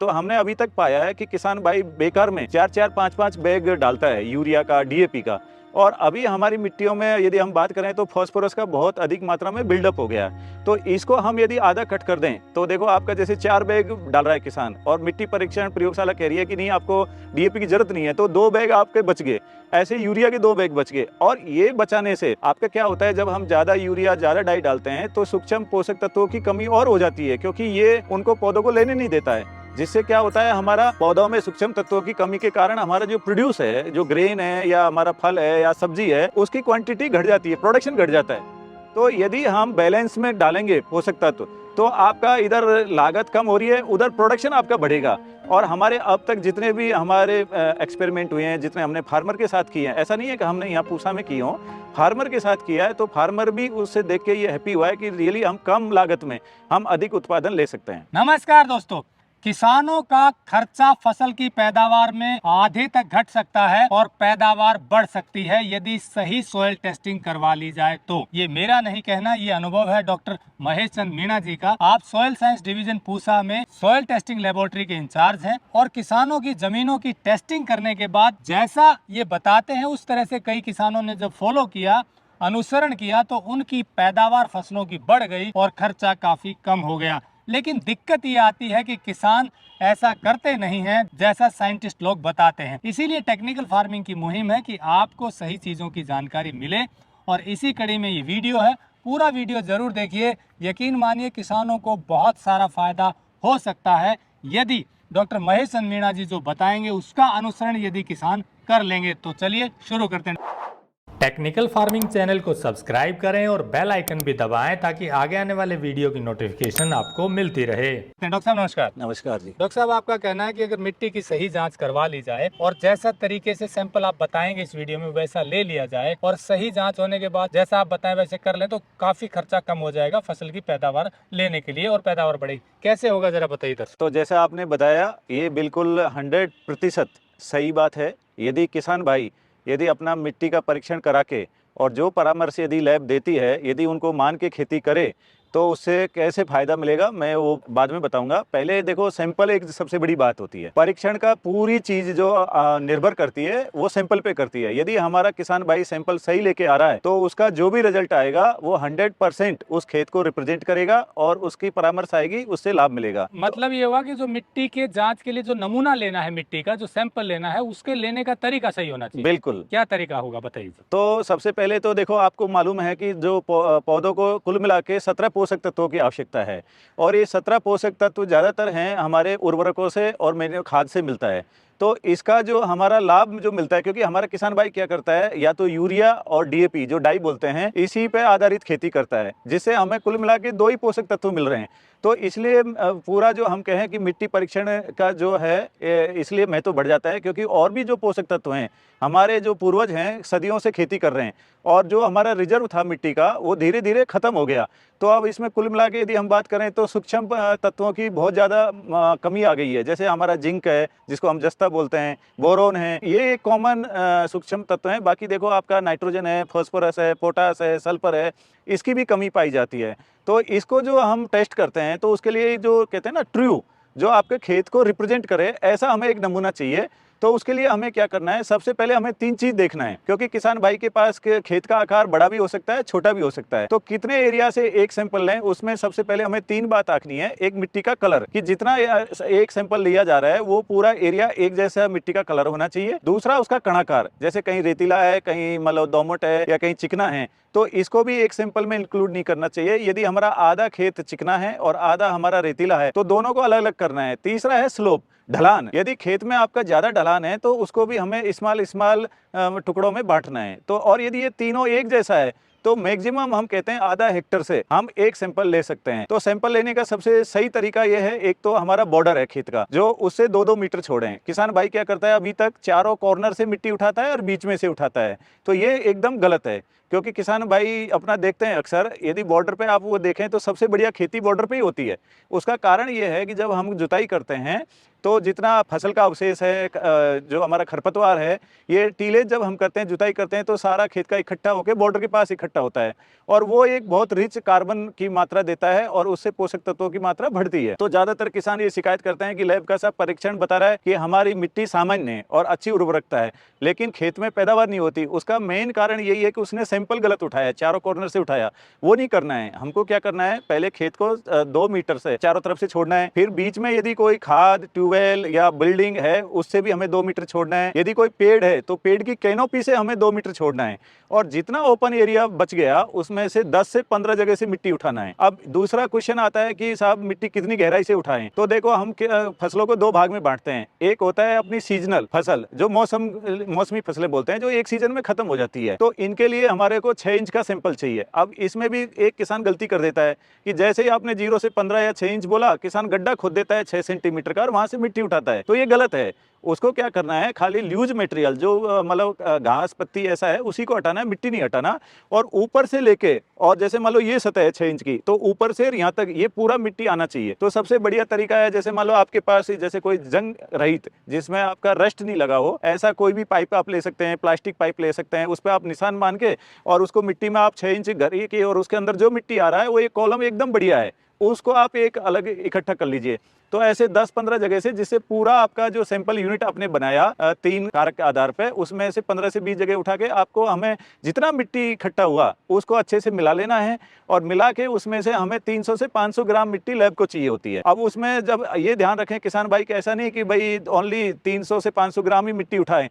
तो हमने अभी तक पाया है कि किसान भाई बेकार में 4-4, 5-5 बैग डालता है यूरिया का, डीएपी का। और अभी हमारी मिट्टियों में यदि हम बात करें तो फास्फोरस का बहुत अधिक मात्रा में बिल्डअप हो गया है। तो इसको हम यदि आधा कट कर दें तो देखो आपका जैसे 4 बैग डाल रहा है किसान और मिट्टी परीक्षण प्रयोगशाला कह रही है कि नहीं आपको डीएपी की जरूरत नहीं है, तो 2 बैग आपके बच गए। ऐसे यूरिया के 2 बैग बच गए। और ये बचाने से आपका क्या होता है, जब हम ज्यादा यूरिया ज्यादा डाई डालते हैं तो सूक्ष्म पोषक तत्वों की कमी और हो जाती है, क्योंकि ये उनको पौधों को लेने नहीं देता है। जिससे क्या होता है, हमारा पौधों में सूक्ष्म तत्वों की कमी के कारण हमारा जो प्रोड्यूस है, जो ग्रेन है या हमारा फल है या सब्जी है, उसकी क्वांटिटी घट जाती है, प्रोडक्शन घट जाता है। तो यदि हम बैलेंस में डालेंगे पोषक तत्व तो आपका इधर लागत कम हो रही है, उधर प्रोडक्शन आपका बढ़ेगा। और हमारे अब तक जितने भी हमारे एक्सपेरिमेंट हुए हैं, जितने हमने फार्मर के साथ किए हैं, ऐसा नहीं है कि हमने यहाँ पूसा में किए हों, फार्मर के साथ किया है, तो फार्मर भी उससे देख के ये हैप्पी हुआ है कि रियली हम कम लागत में हम अधिक उत्पादन ले सकते हैं। नमस्कार दोस्तों, किसानों का खर्चा फसल की पैदावार में आधे तक घट सकता है और पैदावार बढ़ सकती है यदि सही सोयल टेस्टिंग करवा ली जाए तो। ये मेरा नहीं कहना, ये अनुभव है डॉक्टर महेश चंद मीणा जी का। आप सॉइल साइंस डिवीजन पूसा में सॉइल टेस्टिंग लेबोरेटरी के इंचार्ज हैं और किसानों की जमीनों की टेस्टिंग करने के बाद जैसा ये बताते हैं उस तरह से कई किसानों ने जब फॉलो किया, अनुसरण किया, तो उनकी पैदावार फसलों की बढ़ गई और खर्चा काफी कम हो गया। लेकिन दिक्कत ये आती है कि किसान ऐसा करते नहीं हैं जैसा साइंटिस्ट लोग बताते हैं। इसीलिए टेक्निकल फार्मिंग की मुहिम है कि आपको सही चीज़ों की जानकारी मिले, और इसी कड़ी में ये वीडियो है। पूरा वीडियो जरूर देखिए, यकीन मानिए किसानों को बहुत सारा फायदा हो सकता है यदि डॉक्टर महेश चंद मीणा जी जो बताएंगे उसका अनुसरण यदि किसान कर लेंगे। तो चलिए शुरू करते हैं। टेक्निकल फार्मिंग चैनल को सब्सक्राइब करें और बेल आइकन भी दबाएं ताकि आगे आने वाले वीडियो की नोटिफिकेशन आपको मिलती रहे। डॉक्टर साहब नमस्कार। नमस्कार जी। डॉक्टर साहब, आपका कहना है कि अगर मिट्टी की सही जांच करवा ली जाए और जैसा तरीके से सैंपल आप बताएंगे इस वीडियो में वैसा ले लिया जाए और सही जांच होने के बाद जैसा आप बताएं वैसे कर लें तो काफी खर्चा कम हो जाएगा फसल की पैदावार लेने के लिए और पैदावार बढ़ेगी। कैसे होगा जरा बताइए दर्शक। तो जैसा आपने बताया ये बिल्कुल 100% सही बात है। यदि किसान भाई यदि अपना मिट्टी का परीक्षण करा के और जो परामर्श यदि लैब देती है यदि उनको मान के खेती करे तो उससे कैसे फायदा मिलेगा मैं वो बाद में बताऊंगा। पहले देखो, सैंपल एक सबसे बड़ी बात होती है। परीक्षण का पूरी चीज जो निर्भर करती है वो सैंपल पे करती है। यदि हमारा किसान भाई सैंपल सही लेके आ रहा है तो उसका जो भी रिजल्ट आएगा वो 100% उस खेत को रिप्रेजेंट करेगा और उसकी परामर्श आएगी, उससे लाभ मिलेगा। मतलब ये हुआ कि जो मिट्टी के जांच के लिए जो नमूना लेना है, मिट्टी का जो सैंपल लेना है, उसके लेने का तरीका सही होना चाहिए। बिल्कुल। क्या तरीका होगा बताइए। तो सबसे पहले तो देखो, आपको मालूम है कि जो पौधों को कुल मिला के 17 पोषक तत्वों की आवश्यकता है और ये 17 पोषक तत्व ज़्यादातर हैं हमारे उर्वरकों से और मेरे खाद से मिलता है। तो इसका जो हमारा लाभ जो मिलता है, क्योंकि हमारा किसान भाई क्या करता है, या तो यूरिया और डीएपी जो डाई बोलते हैं इसी पे आधारित खेती करता है, जिससे हमें कुल मिला के 2 ही पोषक तत्व मिल रहे हैं। तो इसलिए पूरा जो हम कहें कि मिट्टी परीक्षण का जो है इसलिए महत्व बढ़ जाता है, क्योंकि और भी जो पोषक तत्व हैं, हमारे जो पूर्वज हैं सदियों से खेती कर रहे हैं और जो हमारा रिजर्व था मिट्टी का वो धीरे धीरे खत्म हो गया। तो अब इसमें कुल मिला के यदि हम बात करें तो सूक्ष्म तत्वों की बहुत ज़्यादा कमी आ गई है। जैसे हमारा जिंक है जिसको हम जस्ता बोलते हैं, बोरोन है, ये कॉमन सूक्ष्म तत्व हैं। बाकी देखो आपका नाइट्रोजन है, फास्फोरस है, पोटास है, सल्फर है, इसकी भी कमी पाई जाती है। तो इसको जो हम टेस्ट करते हैं तो उसके लिए जो कहते हैं ना ट्रू, जो आपके खेत को रिप्रेजेंट करे, ऐसा हमें एक नमूना चाहिए। तो उसके लिए हमें क्या करना है, सबसे पहले हमें 3 चीज देखना है, क्योंकि किसान भाई के पास के खेत का आकार बड़ा भी हो सकता है, छोटा भी हो सकता है। तो कितने एरिया से एक सैंपल लें, उसमें सबसे पहले हमें 3 बात आंकनी है। एक मिट्टी का कलर, कि जितना एक सैंपल लिया जा रहा है वो पूरा एरिया एक जैसा मिट्टी का कलर होना चाहिए। दूसरा उसका कणाकार, जैसे कहीं रेतीला है, कहीं मतलब दोमट है या कहीं चिकना है, तो इसको भी एक सैंपल में इंक्लूड नहीं करना चाहिए। यदि हमारा आधा खेत चिकना है और आधा हमारा रेतीला है तो दोनों को अलग अलग करना है। तीसरा है स्लोप, ढलान। यदि खेत में आपका ज्यादा ढलान है तो उसको भी हमें स्मॉल टुकड़ों में बांटना है। तो और यदि ये तीनों एक जैसा है तो मैक्सिमम हम कहते हैं आधा हेक्टर से हम एक सैंपल ले सकते हैं। तो सैंपल लेने का सबसे सही तरीका यह है, एक तो हमारा बॉर्डर है खेत का, जो उससे 2-2 मीटर छोड़े। किसान भाई क्या करता है, अभी तक चारों कॉर्नर से मिट्टी उठाता है और बीच में से उठाता है, तो ये एकदम गलत है। क्योंकि किसान भाई अपना देखते हैं अक्सर, यदि बॉर्डर पे आप वो देखें तो सबसे बढ़िया खेती बॉर्डर पे ही होती है। उसका कारण ये है कि जब हम जुताई करते हैं तो जितना फसल का अवशेष है, जो हमारा खरपतवार है, ये टीले जब हम करते हैं, जुताई करते हैं, तो सारा खेत का इकट्ठा होकर बॉर्डर के पास इकट्ठा होता है और वो एक बहुत रिच कार्बन की मात्रा देता है और उससे पोषक तत्वों की मात्रा बढ़ती है। तो ज्यादातर किसान ये शिकायत करते हैं कि लैब का सब परीक्षण बता रहा है कि हमारी मिट्टी सामान्य है और अच्छी उर्वरकता है, लेकिन खेत में पैदावार नहीं होती। उसका मेन कारण यही है कि उसने सैंपल गलत उठाया, चारों कॉर्नर से उठाया। वो नहीं करना है। हमको क्या करना है, पहले खेत को 2 मीटर से चारों तरफ से छोड़ना है, फिर बीच में यदि कोई खाद, ट्यूबवेल या बिल्डिंग है उससे भी हमें 2 मीटर छोड़ना है। यदि कोई पेड़ है तो पेड़ की कैनोपी से हमें 2 मीटर छोड़ना है और जितना ओपन एरिया बच गया उसमें से 10 से 15 जगह से मिट्टी उठाना है। अब दूसरा क्वेश्चन आता है कि साहब मिट्टी कितनी गहराई से उठाएं। तो देखो, हम फसलों को 2 भाग में बांटते हैं। एक होता है अपनी सीजनल फसल, जो मौसमी फसलें बोलते हैं, जो एक सीजन में खत्म हो जाती है। तो इनके लिए हमारे को 6 इंच का सैंपल चाहिए। अब इसमें भी एक किसान गलती कर देता है कि जैसे ही आपने 0 से 15 या 6 इंच बोला, किसान गड्ढा खोद देता है 6 सेंटीमीटर का और वहां से मिट्टी उठाता है। तो ये गलत है। उसको क्या करना है, खाली ल्यूज मटेरियल जो मतलब घास पत्ती ऐसा है उसी को हटाना है, मिट्टी नहीं हटाना। और ऊपर से लेके, और जैसे मान लो ये सतह है 6 इंच की, तो ऊपर से यहाँ तक ये पूरा मिट्टी आना चाहिए। तो सबसे बढ़िया तरीका है, जैसे मान लो आपके पास जैसे कोई जंग रहित जिसमें आपका रस्ट नहीं लगा हो, ऐसा कोई भी पाइप आप ले सकते हैं, प्लास्टिक पाइप ले सकते हैं, उस पर आप निशान मान के और उसको मिट्टी में आप 6 इंच गहरी की, और उसके अंदर जो मिट्टी आ रहा है वो एक कॉलम एकदम बढ़िया है, उसको आप एक अलग इकट्ठा कर लीजिए। तो ऐसे 10-15 जगह से, जिससे पूरा आपका जो सैंपल यूनिट आपने बनाया 3 कारक के आधार पे, उसमें से 15 से 20 जगह उठा के आपको, हमें जितना मिट्टी इकट्ठा हुआ उसको अच्छे से मिला लेना है और मिला के उसमें से हमें 300 से 500 ग्राम मिट्टी लैब को चाहिए होती है। अब उसमें जब ये ध्यान रखें किसान भाई कि ऐसा नहीं कि भाई ओनली 300 से 500 ग्राम ही मिट्टी उठाएं,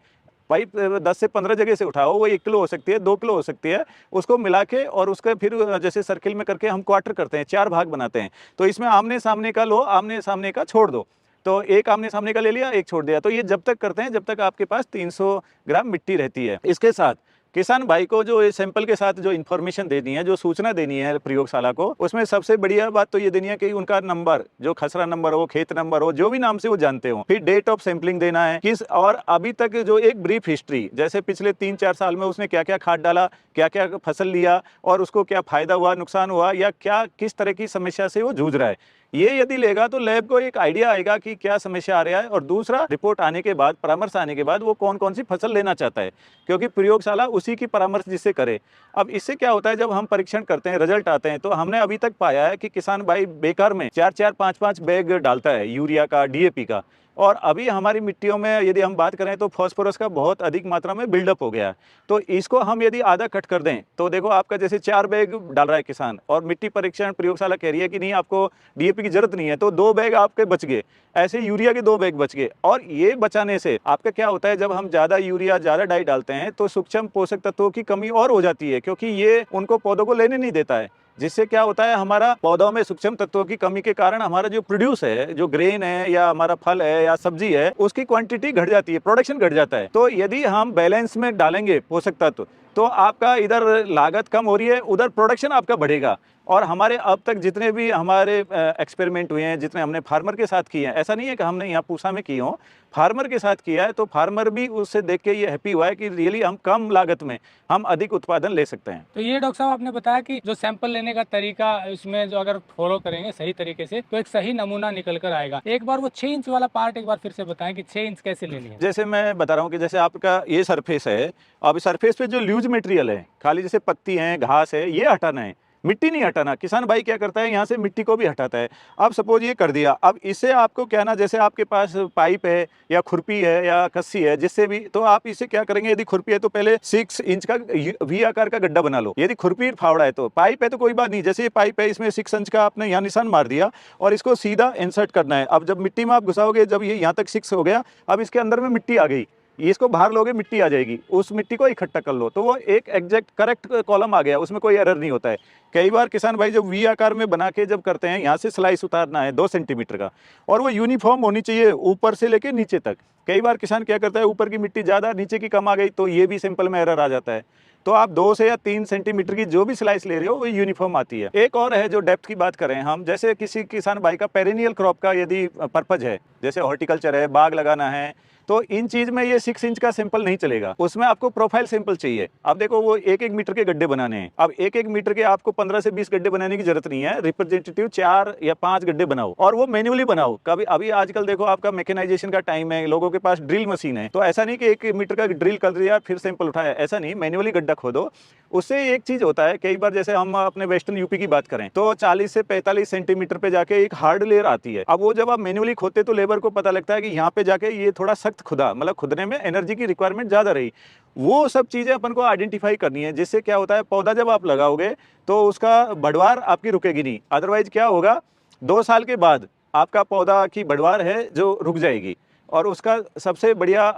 भाई 10 से 15 जगह से उठाओ, वो 1 किलो हो सकती है, 2 किलो हो सकती है, उसको मिला के और उसके फिर जैसे सर्किल में करके हम क्वार्टर करते हैं, 4 भाग बनाते हैं। तो इसमें आमने सामने का लो, आमने सामने का छोड़ दो। तो एक आमने सामने का ले लिया, एक छोड़ दिया। तो ये जब तक करते हैं जब तक आपके पास 300 ग्राम मिट्टी रहती है। इसके साथ किसान भाई को जो ये सैंपल के साथ जो इन्फॉर्मेशन देनी है, जो सूचना देनी है प्रयोगशाला को, उसमें सबसे बढ़िया बात तो ये देनी है कि उनका नंबर, जो खसरा नंबर हो, खेत नंबर हो, जो भी नाम से वो जानते हो, फिर डेट ऑफ सैंपलिंग देना है किस, और अभी तक जो एक ब्रीफ हिस्ट्री, जैसे पिछले 3-4 साल में उसने क्या क्या खाद डाला, क्या क्या फसल लिया और उसको क्या फायदा हुआ, नुकसान हुआ, या क्या किस तरह की समस्या से वो जूझ रहा है, ये यदि लेगा तो लैब को एक आइडिया आएगा कि क्या समस्या आ रहा है। और दूसरा, रिपोर्ट आने के बाद, परामर्श आने के बाद, वो कौन कौन सी फसल लेना चाहता है, क्योंकि प्रयोगशाला उसी की परामर्श जिससे करे। अब इससे क्या होता है, जब हम परीक्षण करते हैं, रिजल्ट आते हैं, तो हमने अभी तक पाया है कि किसान भाई बेकार में 4-4, 5-5 बैग डालता है यूरिया का, डीएपी का। और अभी हमारी मिट्टियों में यदि हम बात करें तो फास्फोरस का बहुत अधिक मात्रा में बिल्डअप हो गया है। तो इसको हम यदि आधा कट कर दें तो देखो, आपका जैसे 4 बैग डाल रहा है किसान और मिट्टी परीक्षण प्रयोगशाला कह रही है कि नहीं, आपको डीएपी की जरूरत नहीं है, तो 2 बैग आपके बच गए। ऐसे यूरिया के 2 बैग बच गए। और ये बचाने से आपका क्या होता है, जब हम ज्यादा यूरिया, ज्यादा डाई डालते हैं तो सूक्ष्म पोषक तत्वों की कमी और हो जाती है, क्योंकि ये उनको पौधों को लेने नहीं देता है। जिससे क्या होता है, हमारा पौधों में सूक्ष्म तत्वों की कमी के कारण हमारा जो प्रोड्यूस है, जो ग्रेन है या हमारा फल है या सब्जी है, उसकी क्वांटिटी घट जाती है, प्रोडक्शन घट जाता है। तो यदि हम बैलेंस में डालेंगे पोषक तत्व, तो आपका इधर लागत कम हो रही है, उधर प्रोडक्शन आपका बढ़ेगा। और हमारे अब तक जितने भी हमारे एक्सपेरिमेंट हुए हैं, जितने हमने फार्मर के साथ किए हैं, ऐसा नहीं है कि हमने यहाँ पूसा में किए हों, फार्मर के साथ किया है, तो फार्मर भी उससे देख के ये हैप्पी हुआ है कि रियली हम कम लागत में हम अधिक उत्पादन ले सकते हैं। तो ये डॉक्टर साहब आपने बताया कि जो सैंपल लेने का तरीका, इसमें जो अगर फॉलो करेंगे सही तरीके से तो एक सही नमूना निकल कर आएगा। एक बार वो 6 इंच वाला पार्ट एक बार फिर से बताएं कि 6 इंच कैसे लेनी है। जैसे मैं बता रहा हूँ कि जैसे आपका ये सरफेस है, अब सरफेस पे जो ल्यूज मटेरियल है, खाली जैसे पत्ती है, घास है, ये हटाना है, मिट्टी नहीं हटाना। किसान भाई क्या करता है, यहाँ से मिट्टी को भी हटाता है। अब सपोज ये कर दिया, अब इससे आपको क्या ना, जैसे आपके पास पाइप है या खुरपी है या कस्सी है, जिससे भी, तो आप इसे क्या करेंगे, यदि खुरपी है तो पहले 6 इंच का वी आकार का गड्ढा बना लो। यदि खुरपी फावड़ा है, तो पाइप है तो कोई बात नहीं, जैसे ये पाइप है, इसमें 6 इंच का आपने यहाँ निशान मार दिया और इसको सीधा इंसर्ट करना है। अब जब मिट्टी में आप घुसाओगे, जब ये यहाँ तक 6 हो गया, अब इसके अंदर में मिट्टी आ गई, इसको बाहर लोगे, मिट्टी आ जाएगी, उस मिट्टी को इकट्ठा कर लो, तो वो एक एग्जैक्ट करेक्ट कॉलम आ गया, उसमें कोई एरर नहीं होता है। कई बार किसान भाई जब वी आकार में बना के जब करते हैं, यहाँ से स्लाइस उतारना है 2 सेंटीमीटर का, और वो यूनिफॉर्म होनी चाहिए ऊपर से लेके नीचे तक। कई बार किसान क्या करता है, ऊपर की मिट्टी ज़्यादा, नीचे की कम आ गई, तो ये भी सिंपल में एरर आ जाता है। तो आप 2 से या 3 सेंटीमीटर की जो भी स्लाइस ले रहे हो वो यूनिफॉर्म आती है। एक और है, जो डेप्थ की बात करें हम, जैसे किसी किसान भाई का पेरेनियल क्रॉप का यदि पर्पज है, जैसे हॉर्टिकल्चर है, बाग लगाना है, तो इन चीज में ये 6 इंच का सैंपल नहीं चलेगा, उसमें आपको प्रोफाइल सैंपल चाहिए। अब देखो वो 1-1 मीटर के गड्ढे बनाने हैं, अब 1-1 मीटर के आपको 15 से 20 गड्ढे बनाने की जरूरत नहीं है, रिप्रेजेंटेटिव 4 या 5 गड्ढे बनाओ और वो मैन्युअली बनाओ। कभी अभी आजकल देखो आपका मैकेनाइजेशन का टाइम है, लोगों के पास ड्रिल मशीन है, तो ऐसा नहीं कि 1 मीटर का ड्रिल कर दिया फिर सैंपल उठाया, ऐसा नहीं, मैन्युअली गड्ढा खोदो। उससे एक चीज होता है, कई बार जैसे हम अपने वेस्टर्न यूपी की बात करें तो 40 से 45 सेंटीमीटर पे जाके एक हार्ड लेयर आती है। अब वो जब आप मैन्युअली खोदते तो लेबर को पता लगता है कि यहाँ पे जाके ये थोड़ा सख्त खुदा, मतलब खुदने में एनर्जी की रिक्वायरमेंट ज्यादा रही। वो सब चीजें अपन को आइडेंटिफाई करनी है, जिससे क्या होता है पौधा जब आप लगाओगे तो उसका बढ़वार आपकी रुकेगी नहीं। अदरवाइज क्या होगा, 2 साल के बाद आपका पौधा की बढ़वार है जो रुक जाएगी, और उसका सबसे बढ़िया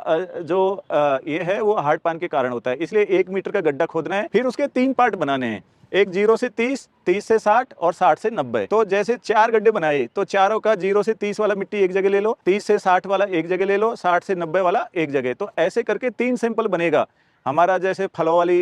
ये है वो हार्ड पान के कारण होता है। इसलिए 1 मीटर का गड्ढा खोदना है, फिर उसके 3 पार्ट बनाने हैं, एक 0 से 30, 30 से 60 और 60 से 90। तो जैसे 4 गड्ढे बनाए तो चारों का 0 से 30 वाला मिट्टी एक जगह ले लो, 30 से 60 वाला एक जगह ले लो, 60 से 90 वाला एक जगह। तो ऐसे करके 3 सैंपल बनेगा हमारा। जैसे फलों वाली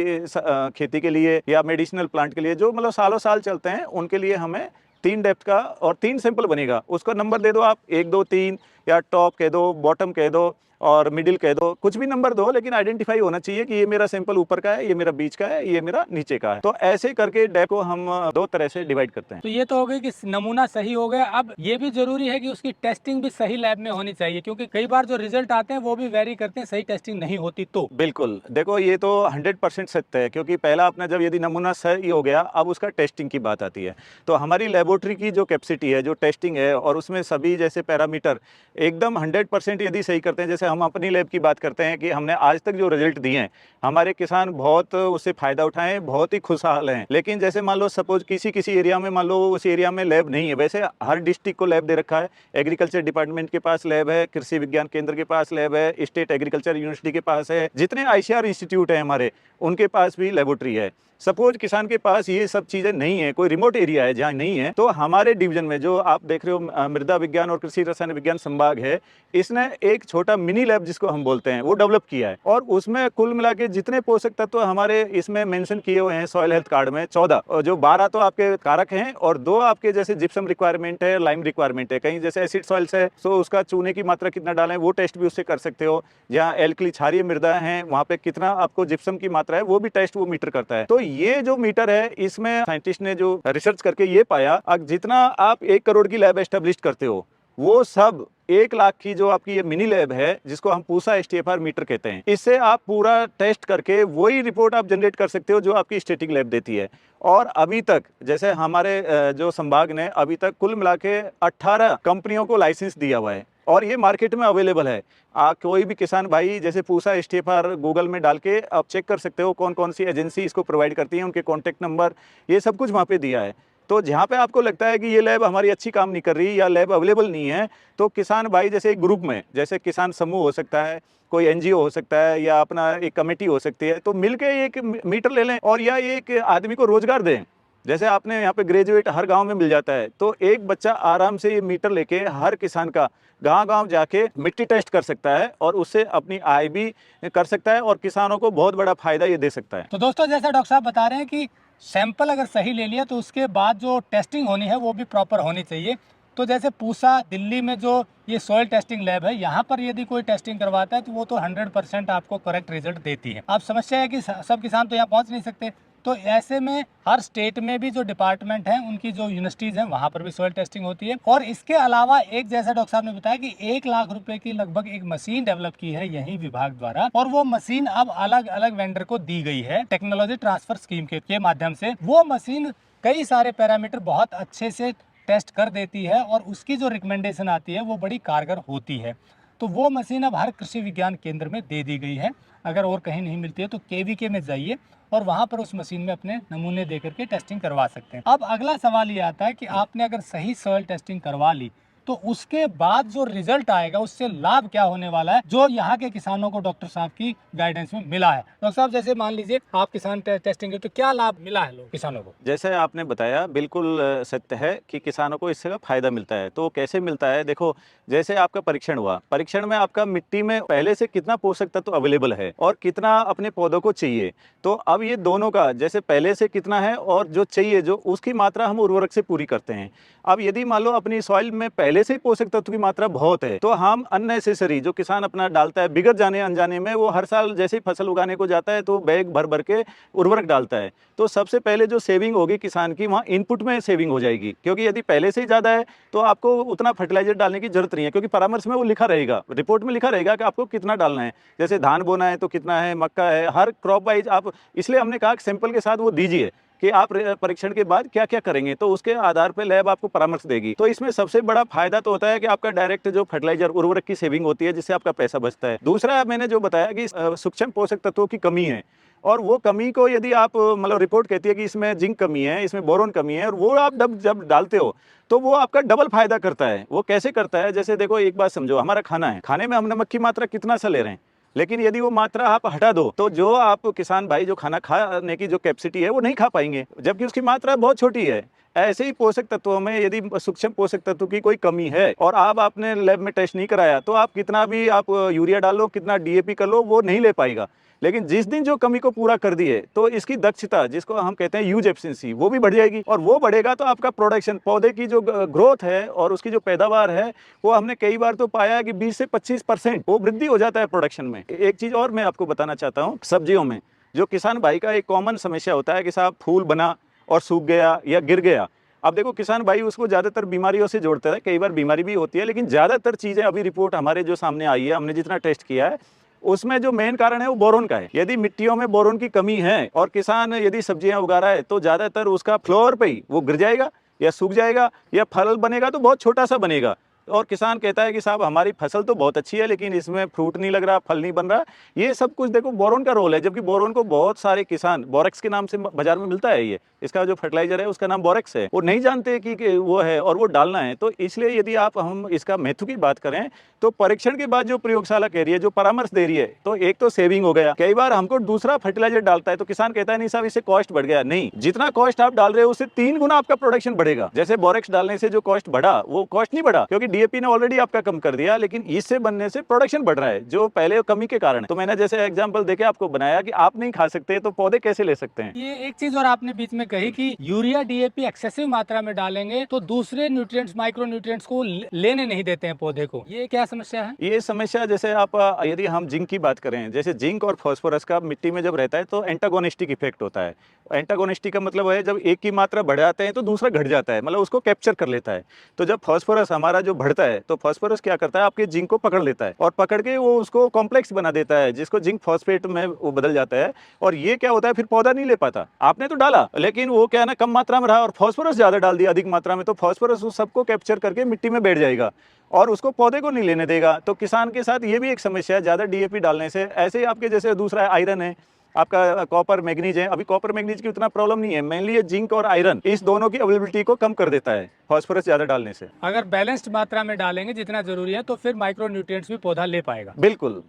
खेती के लिए या मेडिसिनल प्लांट के लिए जो मतलब सालों साल चलते हैं, उनके लिए हमें 3 डेप्थ का और 3 सैंपल बनेगा। उसका नंबर दे दो आप, 1 2 3, या टॉप कह दो, बॉटम कह दो और मिडिल कह दो, कुछ भी नंबर दो, लेकिन आइडेंटिफाई होना चाहिए कि ये मेरा सैंपल ऊपर का है, ये मेरा बीच का है, ये मेरा नीचे का है। तो ऐसे करके डेप को हम 2 तरह से डिवाइड करते हैं। तो ये तो हो गई कि नमूना सही हो गया। अब ये भी जरूरी है कि उसकी टेस्टिंग भी सही लैब में होनी चाहिए, क्योंकि कई बार जो रिजल्ट आते हैं वो भी वेरी करते हैं, सही टेस्टिंग नहीं होती तो। बिल्कुल, देखो ये तो 100% सत्य है, क्योंकि पहला अपना जब यदि नमूना सही हो गया, अब उसका टेस्टिंग की बात आती है। तो हमारी लेबोरेटरी की जो कैपेसिटी है, जो टेस्टिंग है, और उसमें सभी जैसे पैरामीटर एकदम 100% यदि सही करते हैं। जैसे हम अपनी लैब की बात करते हैं कि हमने आज तक जो रिजल्ट दिए हैं, हमारे किसान बहुत उससे फायदा उठाएं, बहुत ही खुशहाल हैं। लेकिन जैसे मान लो सपोज किसी एरिया में, मान लो उस एरिया में लैब नहीं है, वैसे हर डिस्ट्रिक्ट को लैब दे रखा है, एग्रीकल्चर डिपार्टमेंट के पास लैब है, कृषि विज्ञान केंद्र के पास लैब है, स्टेट एग्रीकल्चर यूनिवर्सिटी के पास है, जितने आईसीआर इंस्टीट्यूट है हमारे, उनके पास भी लेबोरेटरी है। सपोज किसान के पास ये सब चीजें नहीं है, कोई रिमोट एरिया है जहाँ नहीं है, तो हमारे डिवीजन में जो आप देख रहे हो मृदा विज्ञान और कृषि रसायन विज्ञान संभाग है, इसने एक छोटा मिनी लैब जिसको हम बोलते हैं वो डेवलप किया है। और उसमें कुल मिला के जितने पोषक तत्व हमारे इसमें मेंशन किए हुए हैं सॉइल हेल्थ कार्ड में 14, और जो 12 तो आपके कारक हैं और 2 आपके जैसे जिप्सम रिक्वायरमेंट है, लाइम रिक्वायरमेंट है। कहीं जैसे एसिड सॉइल्स है तो उसका चूने की मात्रा कितना डालें वो टेस्ट भी उससे कर सकते हो। जहाँ एल्कली क्षारीय मृदा है वहाँ पे कितना आपको जिप्सम की मात्रा है वो भी टेस्ट वो मीटर करता है। तो ये जो मीटर है, इसमें साइंटिस्ट ने जो रिसर्च करके ये पाया, जितना आप 1 करोड़ की लैब एस्टेब्लिश करते हो, वो सब 1 लाख की जो आपकी ये मिनी लैब है, जिसको हम पूसा एसटीएफआर मीटर कहते हैं, इससे आप पूरा टेस्ट करके वही रिपोर्ट आप जनरेट कर सकते हो जो आपकी स्टैटिक लैब देती है। और अभी तक जैसे हमारे जो संभाग ने अभी तक कुल मिला के 18 कंपनियों को लाइसेंस दिया हुआ है, और ये मार्केट में अवेलेबल है। कोई भी किसान भाई जैसे पूसा एसटीएफआर गूगल में डाल के आप चेक कर सकते हो कौन कौन सी एजेंसी इसको प्रोवाइड करती है, उनके कॉन्टैक्ट नंबर, ये सब कुछ वहाँ पे दिया है। तो जहाँ पे आपको लगता है कि ये लैब हमारी अच्छी काम नहीं कर रही या लैब अवेलेबल नहीं है, तो किसान भाई जैसे एक ग्रुप में, जैसे किसान समूह हो सकता है, कोई एनजीओ हो सकता है, या अपना एक कमेटी हो सकती है, तो मिलके एक मीटर ले लें और या एक आदमी को रोजगार दें। जैसे आपने यहाँ पे ग्रेजुएट हर गांव में मिल जाता है, तो एक बच्चा आराम से ये मीटर लेके हर किसान का गांव-गांव जाके मिट्टी टेस्ट कर सकता है और उससे अपनी आय भी कर सकता है और किसानों को बहुत बड़ा फायदा ये दे सकता है। तो दोस्तों, जैसा डॉक्टर साहब बता रहे हैं कि सैंपल अगर सही ले लिया तो उसके बाद जो टेस्टिंग होनी है वो भी प्रॉपर होनी चाहिए। तो जैसे पूसा दिल्ली में जो ये सॉइल टेस्टिंग लैब है, यहाँ पर यदि कोई टेस्टिंग करवाता है तो वो तो 100% आपको करेक्ट रिजल्ट देती है। अब समस्या है कि सब किसान तो यहाँ पहुँच नहीं सकते, तो ऐसे में हर स्टेट में भी जो डिपार्टमेंट हैं, उनकी जो यूनिवर्सिटीज़ हैं, वहाँ पर भी सॉइल टेस्टिंग होती है। और इसके अलावा एक, जैसा डॉक्टर साहब ने बताया कि 1 लाख रुपए की लगभग एक मशीन डेवलप की है यही विभाग द्वारा, और वो मशीन अब अलग अलग वेंडर को दी गई है टेक्नोलॉजी ट्रांसफर स्कीम के माध्यम से। वो मशीन कई सारे पैरामीटर बहुत अच्छे से टेस्ट कर देती है और उसकी जो रिकमेंडेशन आती है वो बड़ी कारगर होती है। तो वो मशीन अब हर कृषि विज्ञान केंद्र में दे दी गई है। अगर और कहीं नहीं मिलती है तो केवीके में जाइए और वहाँ पर उस मशीन में अपने नमूने दे करके टेस्टिंग करवा सकते हैं। अब अगला सवाल ये आता है कि आपने अगर सही सॉइल टेस्टिंग करवा ली तो उसके बाद जो रिजल्ट आएगा उससे लाभ क्या होने वाला है, जो यहाँ के किसानों को डॉक्टर साहब की गाइडेंस में मिला है। डॉक्टर साहब, जैसे मान लीजिए आप किसान टेस्टिंग है तो क्या लाभ मिला है लोग किसानों को? जैसे आपने बताया बिल्कुल सत्य है कि किसानों को इससे फायदा मिलता है। तो कैसे मिलता है, देखो जैसे आपका परीक्षण हुआ, परीक्षण में आपका मिट्टी में पहले से कितना पोषक तत्व अवेलेबल है और कितना अपने पौधों को चाहिए। तो अब ये दोनों का जैसे पहले से कितना है और जो चाहिए जो उसकी मात्रा हम उर्वरक से पूरी करते हैं। अब यदि मान लो अपनी सॉइल में पहले पहले से ही पोषक तत्व की मात्रा बहुत है, तो हम अननेसेसरी जो किसान अपना डालता है बिगड़ जाने अनजाने में, वो हर साल जैसे ही फसल उगाने को जाता है तो बैग भर भर के उर्वरक डालता है। तो सबसे पहले जो सेविंग होगी किसान की, वहाँ इनपुट में सेविंग हो जाएगी, क्योंकि यदि पहले से ही ज़्यादा है तो आपको उतना फर्टिलाइजर डालने की जरूरत नहीं है, क्योंकि परामर्श में वो लिखा रहेगा, रिपोर्ट में लिखा रहेगा कि आपको कितना डालना है। जैसे धान बोना है तो कितना है, मक्का है, हर क्रॉप वाइज आप, इसलिए हमने कहा कि सैंपल के साथ वो दीजिए कि आप परीक्षण के बाद क्या क्या करेंगे, तो उसके आधार पर लैब आपको परामर्श देगी। तो इसमें सबसे बड़ा फायदा तो होता है कि आपका डायरेक्ट जो फर्टिलाइजर उर्वरक की सेविंग होती है, जिससे आपका पैसा बचता है। दूसरा मैंने जो बताया कि सूक्ष्म पोषक तत्वों की कमी है, और वो कमी को यदि आप मतलब रिपोर्ट कहती है कि इसमें जिंक कमी है, इसमें बोरोन कमी है, और वो आप जब डालते हो तो वो आपका डबल फायदा करता है। वो कैसे करता है, जैसे देखो एक बात समझो, हमारा खाना है, खाने में हम नमक की मात्रा कितना सा ले रहे हैं, लेकिन यदि वो मात्रा आप हटा दो तो जो आप किसान भाई जो खाना खाने की जो कैपेसिटी है वो नहीं खा पाएंगे, जबकि उसकी मात्रा बहुत छोटी है। ऐसे ही पोषक तत्वों में यदि सूक्ष्म पोषक तत्व की कोई कमी है और आपने लैब में टेस्ट नहीं कराया, तो आप कितना भी आप यूरिया डालो, कितना डीएपी कर लो, वो नहीं ले पाएगा। लेकिन जिस दिन जो कमी को पूरा कर दिए तो इसकी दक्षता, जिसको हम कहते हैं यूज एफिशिएंसी, वो भी बढ़ जाएगी, और वो बढ़ेगा तो आपका प्रोडक्शन, पौधे की जो ग्रोथ है और उसकी जो पैदावार है, वो हमने कई बार तो पाया है कि 20 से 25% वो वृद्धि हो जाता है प्रोडक्शन में। एक चीज और मैं आपको बताना चाहता हूँ, सब्जियों में जो किसान भाई का एक कॉमन समस्या होता है कि साहब फूल बना और सूख गया या गिर गया। अब देखो किसान भाई उसको ज़्यादातर बीमारियों से जोड़ता है, कई बार बीमारी भी होती है, लेकिन ज़्यादातर चीज़ें अभी रिपोर्ट हमारे जो सामने आई है, हमने जितना टेस्ट किया है, उसमें जो मेन कारण है वो बोरोन का है। यदि मिट्टियों में बोरोन की कमी है और किसान यदि सब्जियां उगा रहा है, तो ज़्यादातर उसका फ्लोर पे ही वो गिर जाएगा या सूख जाएगा, या फल बनेगा तो बहुत छोटा सा बनेगा, और किसान कहता है कि साहब हमारी फसल तो बहुत अच्छी है लेकिन इसमें फ्रूट नहीं लग रहा, फल नहीं बन रहा। ये सब कुछ देखो बोरोन का रोल है, जबकि बोरोन को बहुत सारे किसान बोरेक्स के नाम से बाजार में मिलता है, ये इसका जो फर्टिलाइजर है उसका नाम बोरेक्स है, वो नहीं जानते कि वो है और वो डालना है। तो इसलिए यदि हम इसका महत्व की बात करें तो परीक्षण के बाद जो प्रयोगशाला कह रही है, जो परामर्श दे रही है, तो एक तो सेविंग हो गया। कई बार हमको दूसरा फर्टिलाइजर डालता है तो किसान कहता है नहीं साहब इससे कॉस्ट बढ़ गया। नहीं, जितना कॉस्ट आप डाल रहे हो उससे 3 गुना आपका प्रोडक्शन बढ़ेगा। जैसे बोरेक्स डालने से जो कॉस्ट बढ़ा, वो कॉस्ट नहीं बढ़ा, क्योंकि डीएपी ने ऑलरेडी आपका कम कर दिया, लेकिन इससे बनने से प्रोडक्शन बढ़ रहा है जो पहले कमी के कारण। तो मैंने जैसे एग्जांपल देके आपको बनाया कि आप नहीं खा सकते तो पौधे कैसे ले सकते हैं। ये एक चीज और आपने बीच में कही कि यूरिया डीएपी एक्सेसिव मात्रा में डालेंगे तो दूसरे न्यूट्रिएंट्स, माइक्रो न्यूट्रिएंट्स को लेने नहीं देते हैं पौधे को, ये क्या समस्या है? ये समस्या जैसे आप यदि हम जिंक की बात करें, जैसे जिंक और फास्फोरस का मिट्टी में जब रहता है तो एंटागोनिस्टिक इफेक्ट होता है। एंटागोनिस्टिक का मतलब है जब एक की मात्रा बढ़ जाते हैं तो दूसरा घट जाता है, मतलब उसको कैप्चर कर लेता है। तो जब फास्फोरस हमारा जो बढ़ता है तो फास्फोरस क्या करता है, आपके जिंक को पकड़ लेता है और पकड़ के वो उसको कॉम्प्लेक्स बना देता है, जिसको जिंक फॉस्फेट में वो बदल जाता है। और ये क्या होता है, फिर पौधा नहीं ले पाता। आपने तो डाला लेकिन वो क्या है ना, कम मात्रा में रहा, और फास्फोरस ज्यादा डाल दिया अधिक मात्रा में, तो फास्फोरस उस सबको कैप्चर करके मिट्टी में बैठ जाएगा और उसको पौधे को नहीं लेने देगा। तो किसान के साथ ये भी एक समस्या है ज़्यादा डीएपी डालने से। ऐसे ही आपके जैसे दूसरा है आयरन है, आपका कॉपर मैग्नीज है। अभी कॉपर मैग्नीज की उतना प्रॉब्लम नहीं है, मेनली ये जिंक और आयरन, इस दोनों की अवेलेबिलिटी को कम कर देता है फास्फोरस ज़्यादा डालने से। अगर बैलेंस्ड मात्रा में डालेंगे जितना जरूरी है तो फिर माइक्रो न्यूट्रिएंट्स भी पौधा ले पाएगा। बिल्कुल,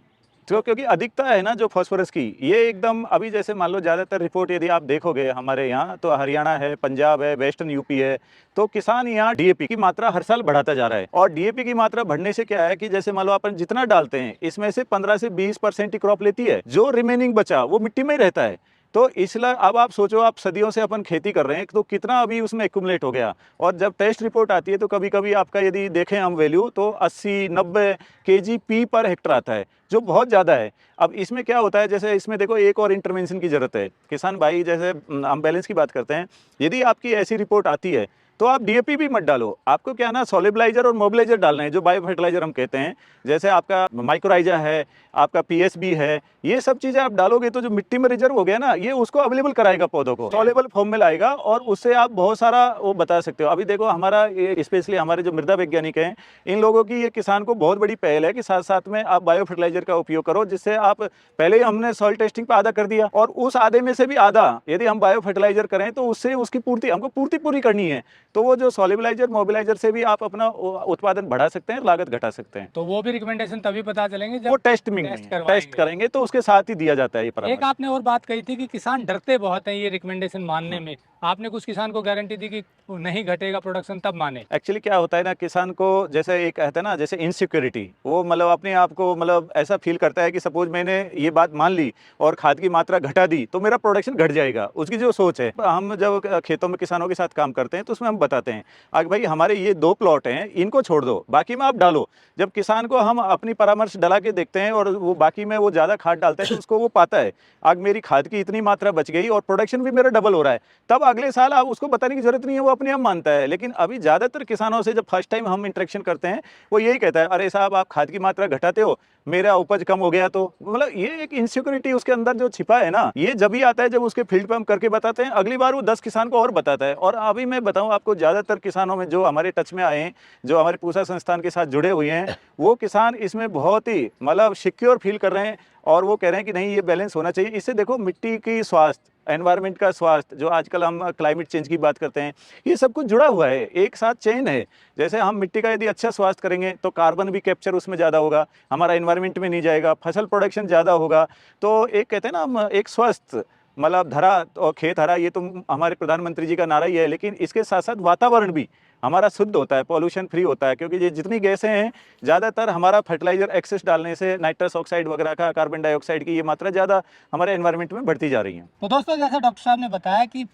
तो क्योंकि अधिकता है ना जो फास्फोरस की, ये एकदम अभी जैसे मान लो ज़्यादातर रिपोर्ट यदि आप देखोगे हमारे यहाँ, तो हरियाणा है, पंजाब है, वेस्टर्न यूपी है, तो किसान यहाँ डीएपी की मात्रा हर साल बढ़ाता जा रहा है। और डीएपी की मात्रा बढ़ने से क्या है कि जैसे मान लो अपन जितना डालते हैं इसमें से 15 से 20% ही क्रॉप लेती है, जो रिमेनिंग बचा वो मिट्टी में ही रहता है। तो इसलिए अब आप सोचो, आप सदियों से अपन खेती कर रहे हैं तो कितना अभी उसमें एक्यूमुलेट हो गया। और जब टेस्ट रिपोर्ट आती है तो कभी कभी आपका यदि देखें हम वैल्यू तो 80-90 केजी पी पर हेक्टर आता है, जो बहुत ज़्यादा है। अब इसमें क्या होता है, जैसे इसमें देखो एक और इंटरवेंशन की ज़रूरत है। किसान भाई जैसे हम बैलेंस की बात करते हैं, यदि आपकी ऐसी रिपोर्ट आती है तो आप डीएपी भी मत डालो, आपको क्या ना सोलिबलाइजर और मोबिलाइजर डालना है, जो बायो फर्टिलाइजर हम कहते हैं। जैसे आपका माइक्रोराइजा है, आपका पीएसबी है, ये सब चीज़ें आप डालोगे तो जो मिट्टी में रिजर्व हो गया ना, ये उसको अवेलेबल कराएगा, पौधों को सॉल्युबल फॉर्म में लाएगा, और उससे आप बहुत सारा वो बता सकते हो। अभी देखो हमारा ये स्पेशली हमारे जो मृदा वैज्ञानिक हैं, इन लोगों की ये किसान को बहुत बड़ी पहल है कि साथ साथ में आप बायो फर्टिलाइजर का उपयोग करो, जिससे आप पहले ही हमने सॉइल टेस्टिंग पे आधा कर दिया, और उस आधे में से भी आधा यदि हम बायो फर्टिलाइजर करें तो उससे उसकी पूर्ति हमको पूरी करनी है। तो वो जो सॉल्युबलाइजर मोबिलाइजर से भी आप अपना उत्पादन बढ़ा सकते हैं, लागत घटा सकते हैं। तो वो भी रिकमेंडेशन तभी पता चलेंगे जब वो टेस्ट करेंगे तो उसके साथ ही दिया जाता है ये परामर्श। एक आपने और बात कही थी कि किसान डरते बहुत हैं ये रिकमेंडेशन मानने में, आपने कुछ किसान को गारंटी दी कि नहीं घटेगा प्रोडक्शन तब माने। एक्चुअली क्या होता है ना, किसान को जैसे एक कहते हैं ना, जैसे इनसिक्योरिटी, वो मतलब अपने आप को मतलब ऐसा फील करता है कि सपोज मैंने ये बात मान ली और खाद की मात्रा घटा दी तो मेरा प्रोडक्शन घट जाएगा, उसकी जो सोच है। हम जब खेतों में किसानों के साथ काम करते हैं तो उसमें हम बताते हैं। अब भाई हमारे ये 2 प्लॉट हैं, इनको छोड़ दो, बाकी में आप डालो। जब किसान को हम अपनी परामर्श डला के देखते हैं और वो बाकी में वो ज़्यादा खाद डालते हैं तो उसको वो पाता है, आज मेरी खाद की इतनी मात्रा बच गई और प्रोडक्शन भी मेरा डबल हो रहा है, तब अगले साल आप उसको बताने की ज़रूरत नहीं है, वो अपने आप मानता है। लेकिन अभी ज़्यादातर किसानों से जब फर्स्ट टाइम हम इंटरेक्शन करते हैं, वो यही कहता है, अरे साहब आप खाद की मात्रा घटाते हो, मेरा उपज कम हो गया। तो मतलब ये एक इनसिक्योरिटी उसके अंदर जो छिपा है ना, ये जब भी आता है जब उसके फील्ड पे हम करके बताते हैं, अगली बार वो 10 किसान को और बताता है। और अभी मैं बताऊं आपको, ज़्यादातर किसानों में जो हमारे टच में आए हैं, जो हमारे पूसा संस्थान के साथ जुड़े हुए हैं, वो किसान इसमें बहुत ही मतलब सिक्योर फील कर रहे हैं और वो कह रहे हैं कि नहीं, ये बैलेंस होना चाहिए। इससे देखो मिट्टी की स्वास्थ्य, एनवायरनमेंट का स्वास्थ्य, जो आजकल हम क्लाइमेट चेंज की बात करते हैं, ये सब कुछ जुड़ा हुआ है, एक साथ चेन है। जैसे हम मिट्टी का यदि अच्छा स्वास्थ्य करेंगे तो कार्बन भी कैप्चर उसमें ज़्यादा होगा, हमारा एनवायरनमेंट में नहीं जाएगा, फसल प्रोडक्शन ज़्यादा होगा। तो एक कहते हैं ना हम, एक स्वस्थ मतलब धरा और खेत हरा, ये तो हमारे प्रधानमंत्री जी का नारा ही है, लेकिन इसके साथ साथ वातावरण भी हमारा शुद्ध होता है, पॉल्यूशन फ्री होता है। क्योंकि ये जितनी गैसें हैं, ज़्यादातर हमारा फर्टिलाइजर एक्सेस डालने से नाइट्रस ऑक्साइड वगैरह का, कार्बन डाइऑक्साइड की ये मात्रा ज़्यादा हमारे एनवायरनमेंट में बढ़ती जा रही है। तो दोस्तों, जैसा डॉक्टर साहब ने बताया कि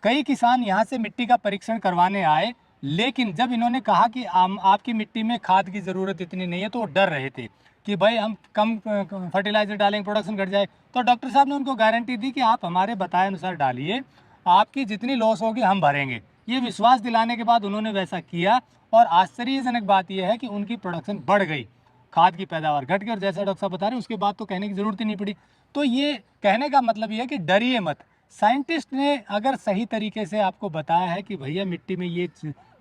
कई किसान यहाँ से मिट्टी का परीक्षण करवाने आए, लेकिन जब इन्होंने कहा कि आपकी मिट्टी में खाद की ज़रूरत इतनी नहीं है, तो वो डर रहे थे कि भाई हम कम फर्टिलाइजर डालेंगे, प्रोडक्शन घट जाए। तो डॉक्टर साहब ने उनको गारंटी दी कि आप हमारे बताए अनुसार डालिए, आपकी जितनी लॉस होगी हम भरेंगे। ये विश्वास दिलाने के बाद उन्होंने वैसा किया और आश्चर्यजनक बात यह है कि उनकी प्रोडक्शन बढ़ गई, खाद की पैदावार घट गई, और जैसा डॉक्टर साहब बता रहे हैं उसके बाद तो कहने की ज़रूरत ही नहीं पड़ी। तो ये कहने का मतलब ये है कि डरिए मत। साइंटिस्ट ने अगर सही तरीके से आपको बताया है कि भैया मिट्टी में ये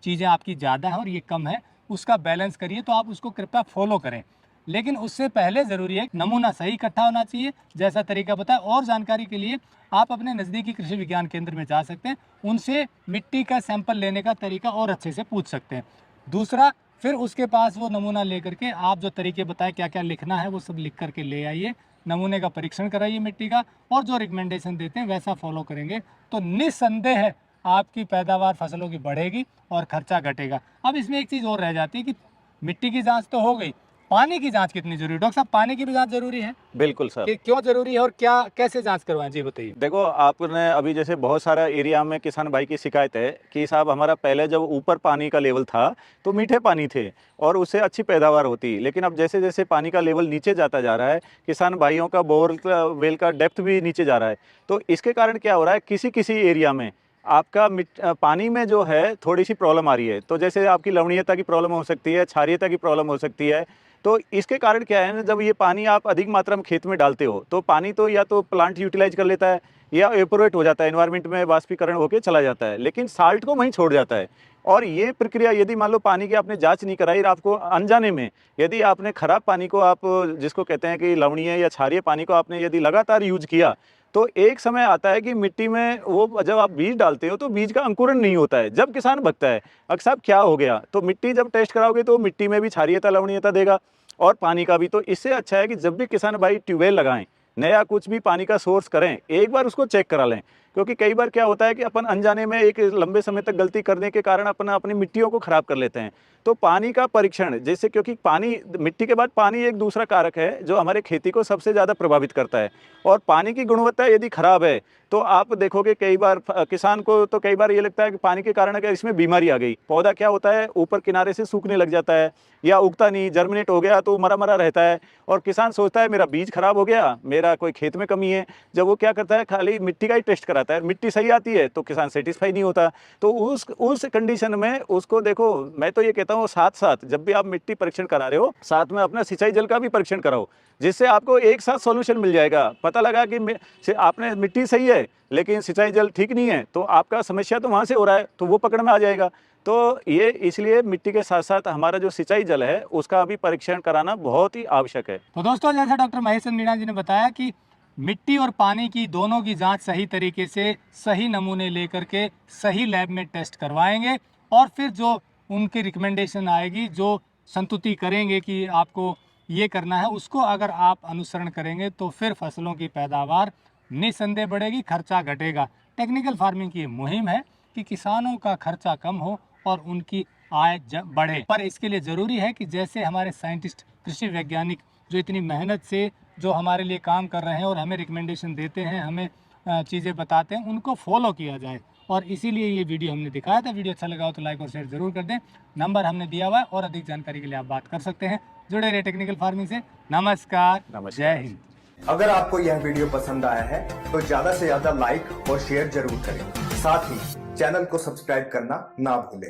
चीज़ें आपकी ज़्यादा है और ये कम है, उसका बैलेंस करिए, तो आप उसको कृपया फॉलो करें। लेकिन उससे पहले ज़रूरी है नमूना सही इकट्ठा होना चाहिए, जैसा तरीका बताया। और जानकारी के लिए आप अपने नज़दीकी कृषि विज्ञान केंद्र में जा सकते हैं, उनसे मिट्टी का सैंपल लेने का तरीका और अच्छे से पूछ सकते हैं। दूसरा, फिर उसके पास वो नमूना लेकर के आप जो तरीके बताए क्या क्या लिखना है वो सब लिख करके ले आइए, नमूने का परीक्षण कराइए मिट्टी का, और जो रिकमेंडेशन देते हैं वैसा फॉलो करेंगे तो निस्संदेह है आपकी पैदावार फसलों की बढ़ेगी और खर्चा घटेगा। अब इसमें एक चीज़ और रह जाती है कि मिट्टी की जांच तो हो गई, पानी की जांच कितनी जरूरी है? डॉक्टर साहब, पानी की भी जांच जरूरी है? बिल्कुल सर। क्यों जरूरी है और क्या कैसे जांच करवाएं, जी बताइए। देखो, आपने अभी जैसे बहुत सारा एरिया में किसान भाई की शिकायत है कि साहब हमारा पहले जब ऊपर पानी का लेवल था तो मीठे पानी थे और उससे अच्छी पैदावार होती, लेकिन अब जैसे जैसे पानी का लेवल नीचे जाता जा रहा है, किसान भाइयों का बोर वेल का डेप्थ भी नीचे जा रहा है। तो इसके कारण क्या हो रहा है, किसी किसी एरिया में आपका पानी में जो है थोड़ी सी प्रॉब्लम आ रही है। तो जैसे आपकी लवणीयता की प्रॉब्लम हो सकती है, क्षारीयता की प्रॉब्लम हो सकती है। तो इसके कारण क्या है ना, जब ये पानी आप अधिक मात्रा में खेत में डालते हो तो पानी तो या तो प्लांट यूटिलाइज कर लेता है या एवपोरेट हो जाता है, एनवायरनमेंट में वाष्पीकरण होकर चला जाता है, लेकिन साल्ट को वहीं छोड़ जाता है। और ये प्रक्रिया यदि मान लो पानी की आपने जांच नहीं कराई और आपको अनजाने में यदि आपने खराब पानी को, आप जिसको कहते हैं कि लवणीय या क्षारीय पानी को आपने यदि लगातार यूज किया, तो एक समय आता है कि मिट्टी में वो जब आप बीज डालते हो तो बीज का अंकुरण नहीं होता है। जब किसान बकता है अक्सर साहब क्या हो गया, तो मिट्टी जब टेस्ट कराओगे तो मिट्टी में भी क्षारीयता लवणीयता देगा और पानी का भी। तो इससे अच्छा है कि जब भी किसान भाई ट्यूबवेल लगाएं, नया कुछ भी पानी का सोर्स करें, एक बार उसको चेक करा लें। क्योंकि कई बार क्या होता है कि अपन अनजाने में एक लंबे समय तक गलती करने के कारण अपनी मिट्टियों को खराब कर लेते हैं। तो पानी का परीक्षण, जैसे क्योंकि पानी, मिट्टी के बाद पानी एक दूसरा कारक है जो हमारे खेती को सबसे ज़्यादा प्रभावित करता है। और पानी की गुणवत्ता यदि खराब है तो आप देखोगे कई बार किसान को तो कई बार ये लगता है कि पानी के कारण अगर इसमें बीमारी आ गई, पौधा क्या होता है ऊपर किनारे से सूखने लग जाता है या उगता नहीं, जर्मिनेट हो गया तो मरा मरा रहता है और किसान सोचता है मेरा बीज खराब हो गया, मेरा कोई खेत में कमी है। जब वो क्या करता है, खाली मिट्टी का ही टेस्ट कराता है, मिट्टी सही आती है तो किसान सेटिस्फाई नहीं होता। तो उस कंडीशन में उसको देखो, मैं तो ये कहता हूँ साथ साथ जब भी आप मिट्टी परीक्षण करा रहे हो, साथ में अपना सिंचाई जल का भी परीक्षण कराओ, जिससे आपको एक साथ सॉल्यूशन मिल जाएगा। पता लगा कि आपने मिट्टी सही है लेकिन सिंचाई जल ठीक नहीं है, तो आपका समस्या तो वहाँ से हो रहा है, तो वो पकड़ में आ जाएगा। तो ये इसलिए मिट्टी के साथ साथ हमारा जो सिंचाई जल है उसका भी परीक्षण कराना बहुत ही आवश्यक है। तो दोस्तों, जैसा डॉक्टर महेश चंद्र मीणा जी ने बताया कि मिट्टी और पानी की दोनों की जांच सही तरीके से सही नमूने लेकर के सही लैब में टेस्ट करवाएंगे और फिर जो उनकी रिकमेंडेशन आएगी, जो संतुति करेंगे कि आपको ये करना है, उसको अगर आप अनुसरण करेंगे तो फिर फसलों की पैदावार निस्संदेह बढ़ेगी, खर्चा घटेगा। टेक्निकल फार्मिंग की ये मुहिम है कि किसानों का खर्चा कम हो और उनकी आय बढ़े। पर इसके लिए ज़रूरी है कि जैसे हमारे साइंटिस्ट, कृषि वैज्ञानिक जो इतनी मेहनत से जो हमारे लिए काम कर रहे हैं और हमें रिकमेंडेशन देते हैं, हमें चीज़ें बताते हैं, उनको फॉलो किया जाए। और इसीलिए ये वीडियो हमने दिखाया था। वीडियो अच्छा लगा हो तो लाइक और शेयर जरूर कर दें। नंबर हमने दिया हुआ है और अधिक जानकारी के लिए आप बात कर सकते हैं। जुड़े रहे टेक्निकल फार्मिंग से। नमस्कार, नमस्कार। जय हिंद। अगर आपको यह वीडियो पसंद आया है तो ज्यादा से ज्यादा लाइक और शेयर जरूर करें। साथ ही चैनल को सब्सक्राइब करना ना भूलें।